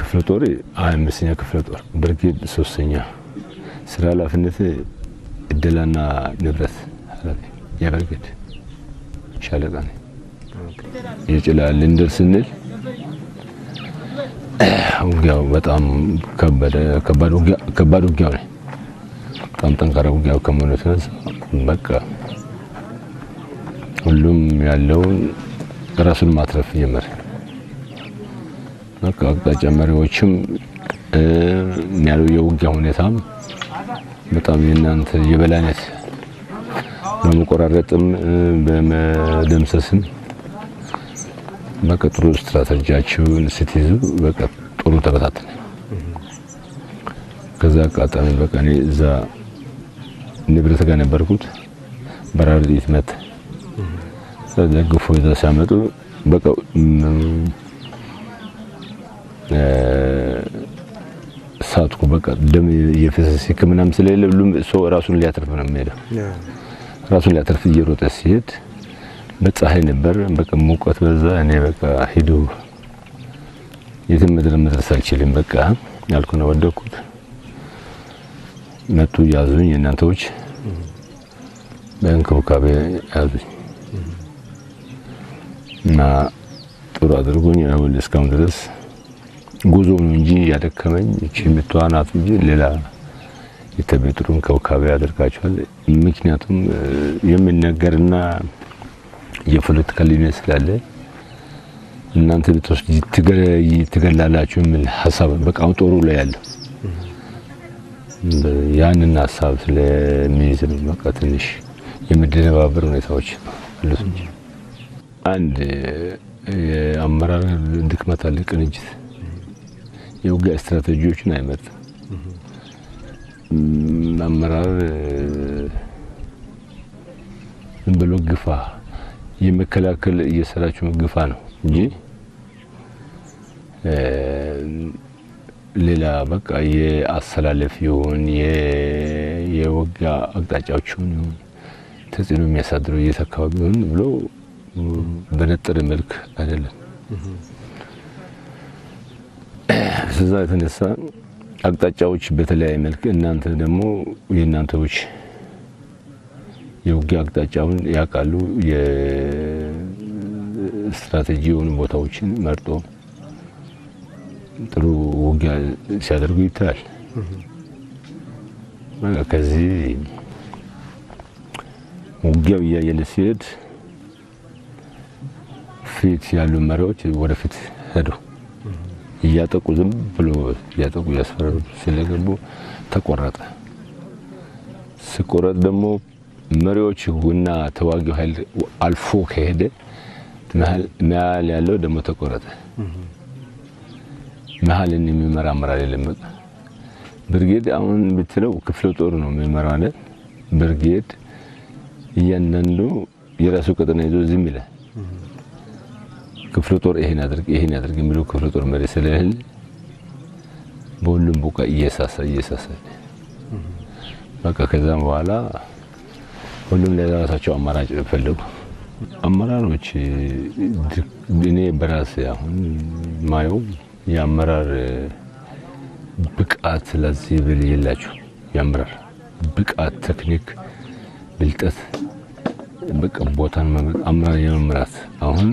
ክፍለ ጦር 25ኛ ክፍለ ጦር ብርጌድ 3ኛ ስራ ኃላፊነት እድላና ንብረት ኃላፊ የብርጌድ ሻለቃ ነኝ። ይችላል እንደርስንል ውጊያው በጣም ከባድ ውጊያ ነው። በጣም ጠንካራ ውጊያ ከመሆኑ የተነሳ በቃ ሁሉም ያለውን ራሱን ማትረፍ ጀመረ። በቃ አቅጣጫ መሪዎችም ያለው የውጊያ ሁኔታም በጣም የናንተ የበላይነት በመቆራረጥም በመደምሰስም በቃ ጥሩ ስትራቴጂያችሁን ስትይዙ በቃ ጥሩ ተበታተነ። ከዛ አቃጣሚ በቃ እኔ እዛ ንብረት ጋር ነበርኩት በራሪ ይትመት ደግፎ ይዛ ሲያመጡ በቃ ሳትኩ በቃ ደም የፈሰሰ ከመናም ስለሌለ ሁሉም ሰው ራሱን ሊያተርፍ ነው የሚሄደው። ራሱን ሊያተርፍ እየሮጠ ሲሄድ በፀሐይ ነበር በቃ ሙቀት በዛ። እኔ በቃ ሄዱ የትም መድረስ አልችልም በቃ ያልኩና ወደኩት። መጡ ያዙኝ እናንተዎች በእንክብካቤ ያዙኝ እና ጥሩ አድርጎኝ ነው እስካሁን ድረስ ጉዞ ነው እንጂ ያደከመኝ እቺ ምትዋናት እንጂ ሌላ የተበጥሩን እንክብካቤ ያደርጋቸዋል። ምክንያቱም የሚነገርና የፖለቲካ ልዩነት ስላለ እናንተ ብትወስድ ትገላላችሁ የሚል ሐሳብ በቃ ጦሩ ላይ ያለው ያንን ሐሳብ ስለሚይዝ ነው በቃ ትንሽ የመደነባበር ሁኔታዎች አሉ እንጂ አንድ የአመራር ድክመት አለ። ቅንጅት የውጊያ ስትራቴጂዎችን አይመርጥም። አመራር ዝም ብሎ ግፋ የመከላከል እየሰራችሁ ግፋ ነው እንጂ ሌላ በቃ የአሰላለፍ ይሁን የውጊያ አቅጣጫዎችን ይሁን ተጽዕኖ የሚያሳድረው እየተካባቢ ይሁን ብሎ በነጠረ መልክ አይደለም። ስለዛ የተነሳ አቅጣጫዎች በተለያየ መልክ እናንተ ደግሞ የእናንተዎች የውጊያ አቅጣጫውን ያውቃሉ። የስትራቴጂውን ቦታዎችን መርጦ ጥሩ ውጊያ ሲያደርጉ ይታያል። ከዚህ ውጊያው እያየለ ሲሄድ ፊት ያሉ መሪዎች ወደፊት ሄዱ እያጠቁ ዝም ብሎ እያጠቁ ያስፈራሩ ስለገቡ ተቆረጠ። ሲቆረጥ ደግሞ መሪዎች እና ተዋጊው ኃይል አልፎ ከሄደ መሃል ያለው ደግሞ ተቆረጠ። መሃልን የሚመራ አመራር የለም። ብርጌድ አሁን ብትለው ክፍለ ጦር ነው የሚመራው አይደል? ብርጌድ እያንዳንዱ የራሱ ቀጠና ይዞ ዝም ይላል። ክፍለ ጦር ይሄን አድርግ የሚለው ክፍለ ጦር መሪ ስለሌለ በሁሉም ቦቃ እየሳሳ በቃ ከዛም በኋላ ሁሉም ለራሳቸው አማራጭ ፈለጉ። አመራሮች እኔ በራሴ አሁን ማየው የአመራር ብቃት ለዚህ ብል የላችሁ። የአመራር ብቃት ቴክኒክ ብልጠት በቃ ቦታን አመራር የመምራት አሁን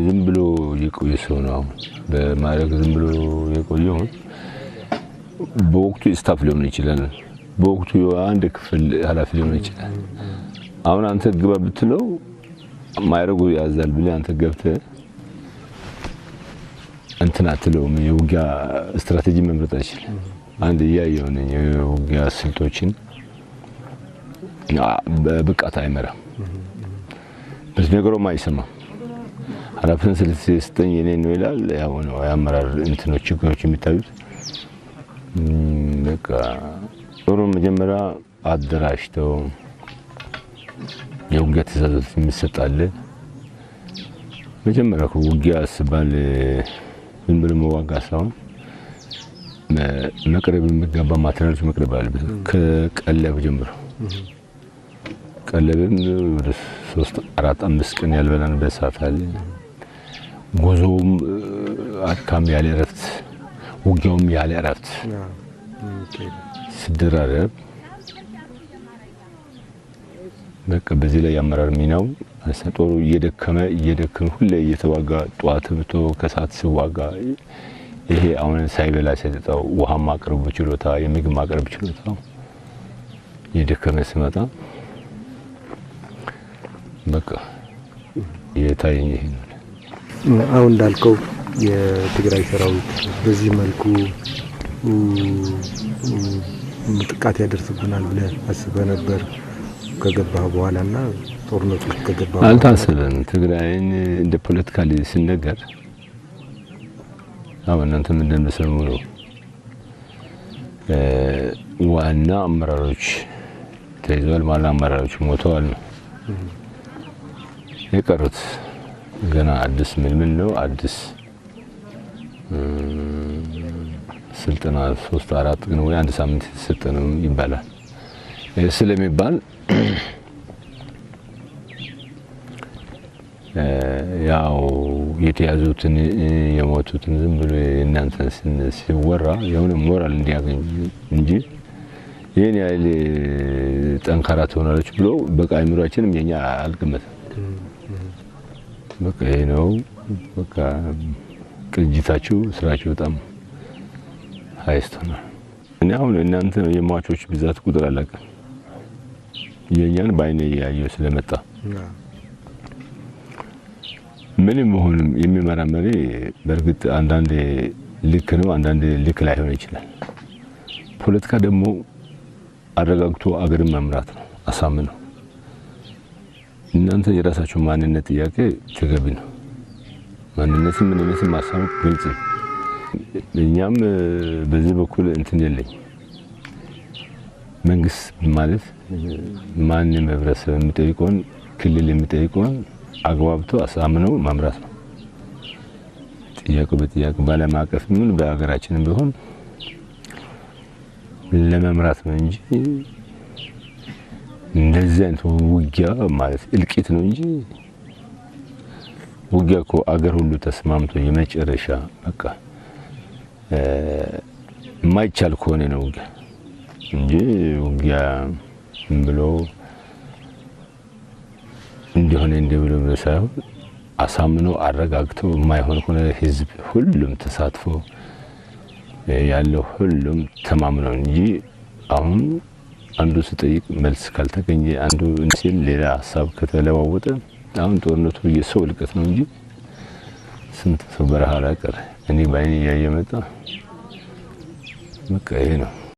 ዝም ብሎ የቆየ ሰው ነው። በማድረግ ዝም ብሎ የቆየው በወቅቱ ስታፍ ሊሆን ይችላል። በወቅቱ አንድ ክፍል ኃላፊ ሊሆን ይችላል። አሁን አንተ ግባ ብትለው ማይረጉ ያዛል ብለህ አንተ ገብተህ እንትና አትለውም። የውጊያ ስትራቴጂ መምረጥ አይችልም። አንድ ያየው ነው የውጊያ ስልቶችን በብቃት አይመራም። በነገሩም አይሰማም። ኃላፊነት ስለተሰጠኝ የኔ ነው ይላል። ያው ነው ያመራር እንትኖች ችግሮች የሚታዩት። በቃ ጦሩ መጀመሪያ አደራጅተው የውጊያ ትዕዛዞች የሚሰጣል። መጀመሪያ ውጊያ ሲባል ዝም ብሎ መዋጋት ሳይሆን መቅረብ የሚገባ ማቴሪያሎች መቅረብ አለበት። ከቀለብ ጀምሮ ቀለብም ወደ 3 4 5 ቀን ያልበላንበት ሰዓት አለ። ጉዞውም አድካም ያለ እረፍት ውጊያውም ያለ እረፍት ሲደራረብ በቃ በዚህ ላይ ያመራር ሚናው ጦሩ እየደከመ ሁሌ እየተዋጋ ጧት ብቶ ከሰዓት ሲዋጋ ይሄ አሁን ሳይበላ ሲጠጣው ውሃ ማቅረብ ችሎታ የምግብ ማቅረብ ችሎታ እየደከመ ሲመጣ በቃ የታየኝ ይሄ ነው። አሁን እንዳልከው የትግራይ ሰራዊት በዚህ መልኩ ጥቃት ያደርስብናል ብለህ አስበህ ነበር ከገባህ በኋላና ጦርነቱ ከገባህ አልታሰበም። ትግራይን እንደ ፖለቲካሊ ሲነገር አሁን እናንተም እንደምትሰሙ ነው ዋና አመራሮች ተይዘዋል፣ ዋና አመራሮች ሞተዋል ነው የቀሩት። ገና አዲስ ምልምል ነው አዲስ ስልጠና 3-4 ቀን ወይ አንድ ሳምንት ተሰጠነው ይባላል። ስለሚባል ያው የተያዙትን የሞቱትን ዝም ብሎ እናንተን ሲወራ የሆነ ሞራል እንዲያገኝ እንጂ ይሄን ያህል ጠንካራ ትሆናለች ብሎ በቃ አይምሮአችንም የኛ አልገመተም። በቃ ይሄ ነው በቃ ቅንጅታችሁ ስራችሁ በጣም ሃይስቶና እኔ አሁን እናንተ የሟቾች ብዛት ቁጥር አላውቅም። የኛን ባይኔ ያየው ስለመጣ ምንም ሆንም የሚመራ መሪ በርግጥ አንዳንዴ ልክ ነው፣ አንዳንዴ ልክ ላይሆን ይችላል። ፖለቲካ ደግሞ አረጋግቶ አገርን መምራት ነው፣ አሳምነው። እናንተ የራሳችሁ ማንነት ጥያቄ ተገቢ ነው። ማንነትን ምንነትን ማሳወቅ ግልጽ ነው። እኛም በዚህ በኩል እንትን የለኝ መንግስት ማለት ማንም ህብረተሰብ የሚጠይቀውን ክልል የሚጠይቀውን አግባብቶ አሳምነው መምራት ነው። ጥያቄው በጥያቄ ባለም አቀፍ ምን በአገራችንም ቢሆን ለመምራት ነው እንጂ እንደዚህ አይነት ውጊያ ማለት እልቂት ነው እንጂ ውጊያ እኮ አገር ሁሉ ተስማምቶ የመጨረሻ በቃ የማይቻል ከሆነ ነው ውጊያ እንጂ ውጊያ ብሎ እንዲሆነ እንደብሎ ሳይሆን አሳምኖ አረጋግቶ የማይሆን ከሆነ ህዝብ ሁሉም ተሳትፎ ያለው ሁሉም ተማምነው እንጂ አሁን አንዱ ሲጠይቅ መልስ ካልተገኘ አንዱ እንሲል ሌላ ሐሳብ ከተለዋወጠ አሁን ጦርነቱ የሰው ልቀት ነው እንጂ ስንት ሰው በረሃ ላይ ቀረ። እኔ ባይኔ ያየመጣ በቃ ይሄ ነው።